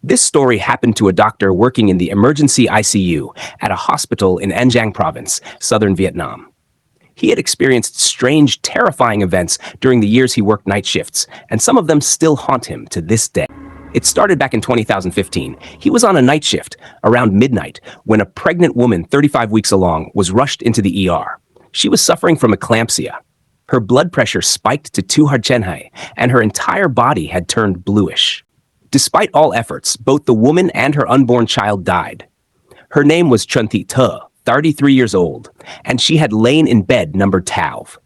This story happened to a doctor working in the emergency ICU at a hospital in An Giang province, southern Vietnam. He had experienced strange, terrifying events during the years he worked night shifts, and some of them still haunt him to this day. It started back in 2015. He was on a night shift around midnight when a pregnant woman 35 weeks along was rushed into the ER. She was suffering from eclampsia. Her blood pressure spiked to 200 Chenhai, and her entire body had turned bluish. Despite all efforts, both the woman and her unborn child died. Her name was Chun Thị Thơ, 33 years old, and she had lain in bed numbered 12.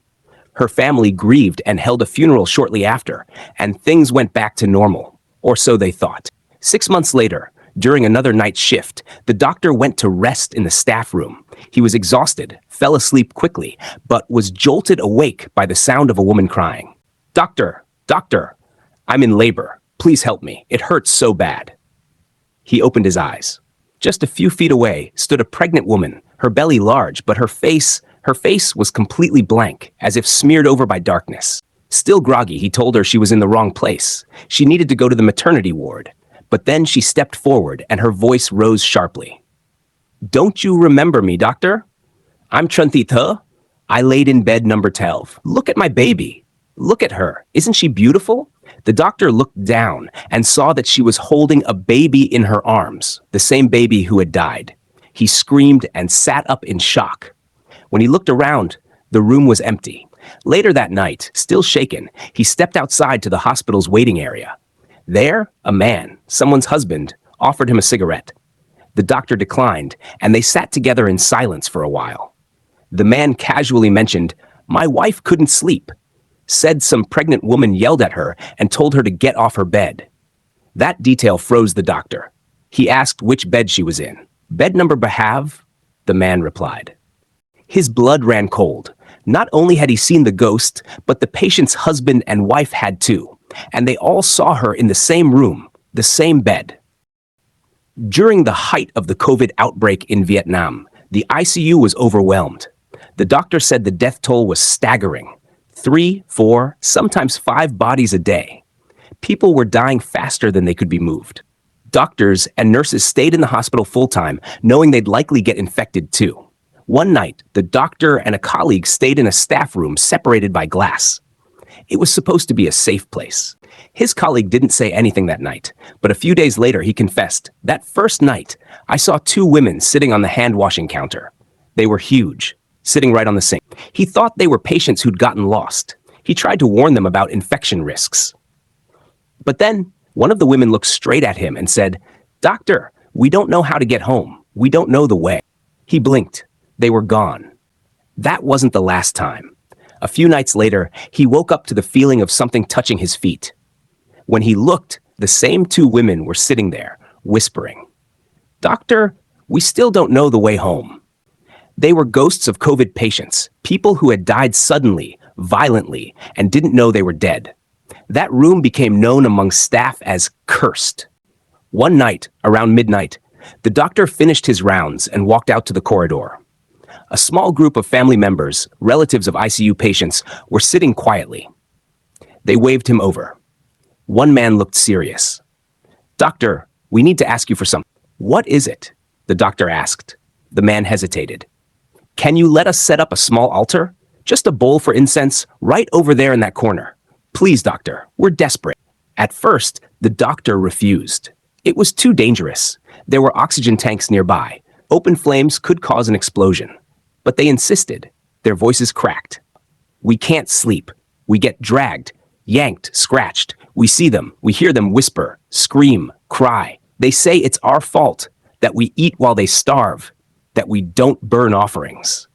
Her family grieved and held a funeral shortly after, and things went back to normal, or so they thought. 6 months later, during another night shift, the doctor went to rest in the staff room. He was exhausted, fell asleep quickly, but was jolted awake by the sound of a woman crying. "Doctor, doctor, I'm in labor. Please help me. It hurts so bad." He opened his eyes. Just a few feet away stood a pregnant woman, her belly large, but her face was completely blank, as if smeared over by darkness. Still groggy, he told her she was in the wrong place. She needed to go to the maternity ward. But then she stepped forward and her voice rose sharply. "Don't you remember me, doctor? I'm Chun Thị Thơ. I laid in bed number 12. Look at my baby. Look at her. Isn't she beautiful?" The doctor looked down and saw that she was holding a baby in her arms, the same baby who had died. He screamed and sat up in shock. When he looked around, the room was empty. Later that night, still shaken, he stepped outside to the hospital's waiting area. There, a man, someone's husband, offered him a cigarette. The doctor declined, and they sat together in silence for a while. The man casually mentioned, "My wife couldn't sleep," said some pregnant woman yelled at her and told her to get off her bed. That detail froze the doctor. He asked which bed she was in. "Bed number Bahav," the man replied. His blood ran cold. Not only had he seen the ghost, but the patient's husband and wife had too, and they all saw her in the same room, the same bed. During the height of the COVID outbreak in Vietnam, the ICU was overwhelmed. The doctor said the death toll was staggering. 3, 4, sometimes 5 bodies a day. People were dying faster than they could be moved. Doctors and nurses stayed in the hospital full-time, knowing they'd likely get infected too. One night, the doctor and a colleague stayed in a staff room separated by glass. It was supposed to be a safe place. His colleague didn't say anything that night, but a few days later he confessed, "That first night, I saw 2 women sitting on the hand-washing counter. They were huge, sitting right on the sink. He thought they were patients who'd gotten lost. He tried to warn them about infection risks. But then, one of the women looked straight at him and said, 'Doctor, we don't know how to get home. We don't know the way.' He blinked. They were gone. That wasn't the last time. A few nights later, he woke up to the feeling of something touching his feet. When he looked, the same 2 women were sitting there, whispering, 'Doctor, we still don't know the way home.' They were ghosts of COVID patients, people who had died suddenly, violently, and didn't know they were dead. That room became known among staff as cursed. One night, around midnight, the doctor finished his rounds and walked out to the corridor. A small group of family members, relatives of ICU patients, were sitting quietly. They waved him over. One man looked serious. "Doctor, we need to ask you for something." "What is it?" the doctor asked. The man hesitated. "Can you let us set up a small altar? Just a bowl for incense, right over there in that corner. Please, doctor, we're desperate." At first, the doctor refused. It was too dangerous. There were oxygen tanks nearby. Open flames could cause an explosion. But they insisted. Their voices cracked. "We can't sleep. We get dragged, yanked, scratched. We see them. We hear them whisper, scream, cry. They say it's our fault, that we eat while they starve, that we don't burn offerings.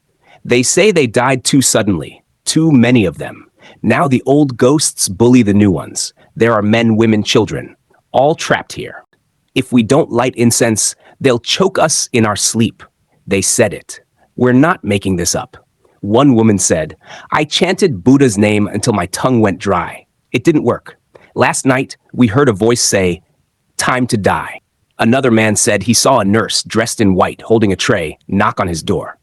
They say they died too suddenly, too many of them. Now the old ghosts bully the new ones. There are men, women, children, all trapped here. If we don't light incense, they'll choke us in our sleep." They said it. We're not making this up. One woman said, "I chanted Buddha's name until my tongue went dry. It didn't work. Last night, we heard a voice say, 'Time to die.'" Another man said he saw a nurse dressed in white holding a tray knock on his door.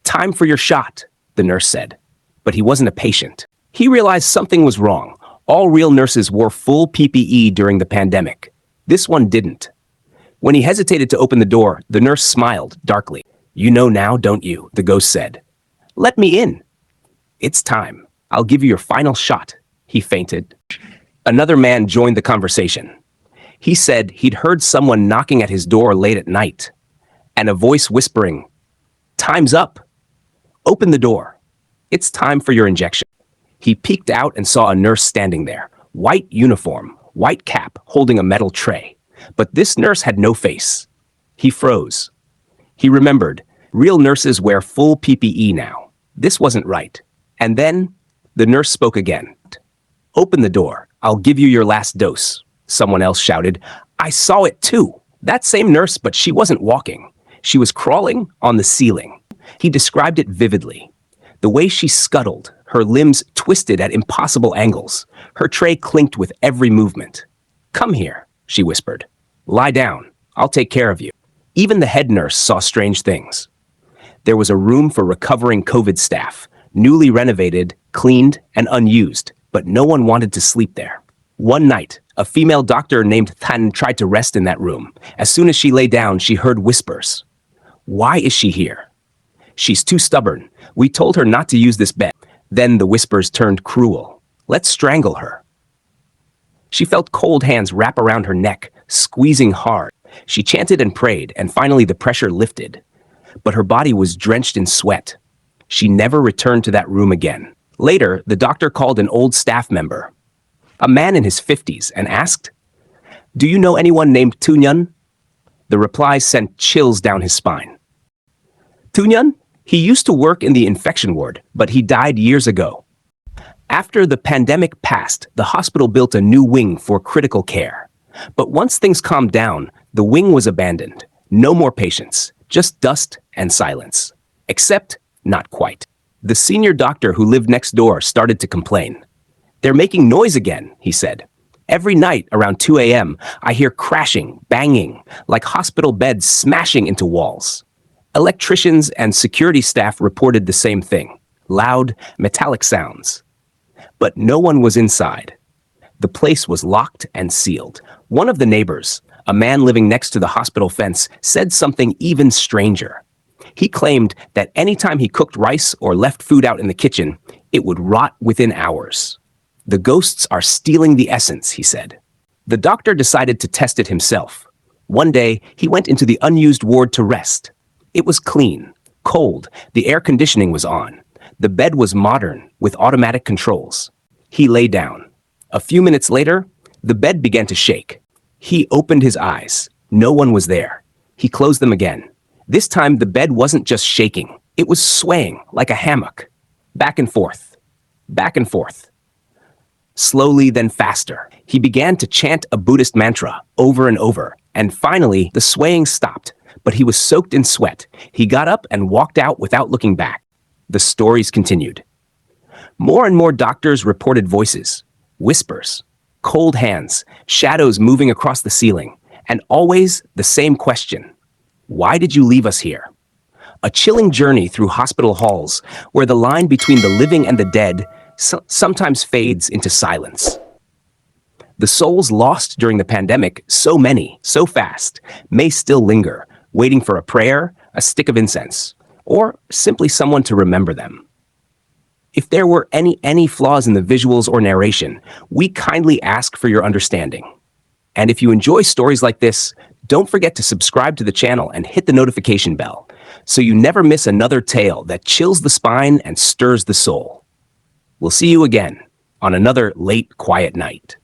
"Time for your shot," the nurse said. But he wasn't a patient. He realized something was wrong. All real nurses wore full PPE during the pandemic. This one didn't. When he hesitated to open the door, the nurse smiled darkly. "You know now, don't you?" the ghost said. "Let me in." "It's time. I'll give you your final shot," he fainted. Another man joined the conversation. He said he'd heard someone knocking at his door late at night, and a voice whispering, "Time's up. Open the door. It's time for your injection." He peeked out and saw a nurse standing there, white uniform, white cap, holding a metal tray. But this nurse had no face. He froze. He remembered, real nurses wear full PPE now. This wasn't right. And then, the nurse spoke again. "Open the door. I'll give you your last dose," someone else shouted. "I saw it too." That same nurse, but she wasn't walking. She was crawling on the ceiling. He described it vividly. The way she scuttled, her limbs twisted at impossible angles. Her tray clinked with every movement. "Come here," she whispered. "Lie down. I'll take care of you." Even the head nurse saw strange things. There was a room for recovering COVID staff, newly renovated, cleaned, and unused, but no one wanted to sleep there. One night, a female doctor named Tan tried to rest in that room. As soon as she lay down, she heard whispers. "Why is she here?" "She's too stubborn. We told her not to use this bed." Then the whispers turned cruel. "Let's strangle her." She felt cold hands wrap around her neck, squeezing hard. She chanted and prayed, and finally the pressure lifted. But her body was drenched in sweat. She never returned to that room again. Later, the doctor called an old staff member, a man in his 50s, and asked, "Do you know anyone named Tunyan?" The reply sent chills down his spine. "Tunyan? He used to work in the infection ward, but he died years ago." After the pandemic passed, the hospital built a new wing for critical care. But once things calmed down, the wing was abandoned. No more patients, just dust and silence. Except, not quite. The senior doctor who lived next door started to complain. "They're making noise again," he said. "Every night around 2 a.m., I hear crashing, banging, like hospital beds smashing into walls." Electricians and security staff reported the same thing. Loud, metallic sounds. But no one was inside. The place was locked and sealed. One of the neighbors, a man living next to the hospital fence, said something even stranger. He claimed that anytime he cooked rice or left food out in the kitchen, it would rot within hours. "The ghosts are stealing the essence," he said. The doctor decided to test it himself. One day, he went into the unused ward to rest. It was clean, cold, the air conditioning was on. The bed was modern, with automatic controls. He lay down. A few minutes later, the bed began to shake. He opened his eyes. No one was there. He closed them again. This time, the bed wasn't just shaking. It was swaying like a hammock. Back and forth. Back and forth. Slowly, then faster. He began to chant a Buddhist mantra over and over, and finally, the swaying stopped, but he was soaked in sweat. He got up and walked out without looking back. The stories continued. More and more doctors reported voices, whispers, cold hands, shadows moving across the ceiling, and always the same question. Why did you leave us here? A chilling journey through hospital halls where the line between the living and the dead sometimes fades into silence. The souls lost during the pandemic, so many, so fast, may still linger, waiting for a prayer, a stick of incense, or simply someone to remember them. If there were any flaws in the visuals or narration, we kindly ask for your understanding. And if you enjoy stories like this, don't forget to subscribe to the channel and hit the notification bell so you never miss another tale that chills the spine and stirs the soul. We'll see you again on another late, quiet night.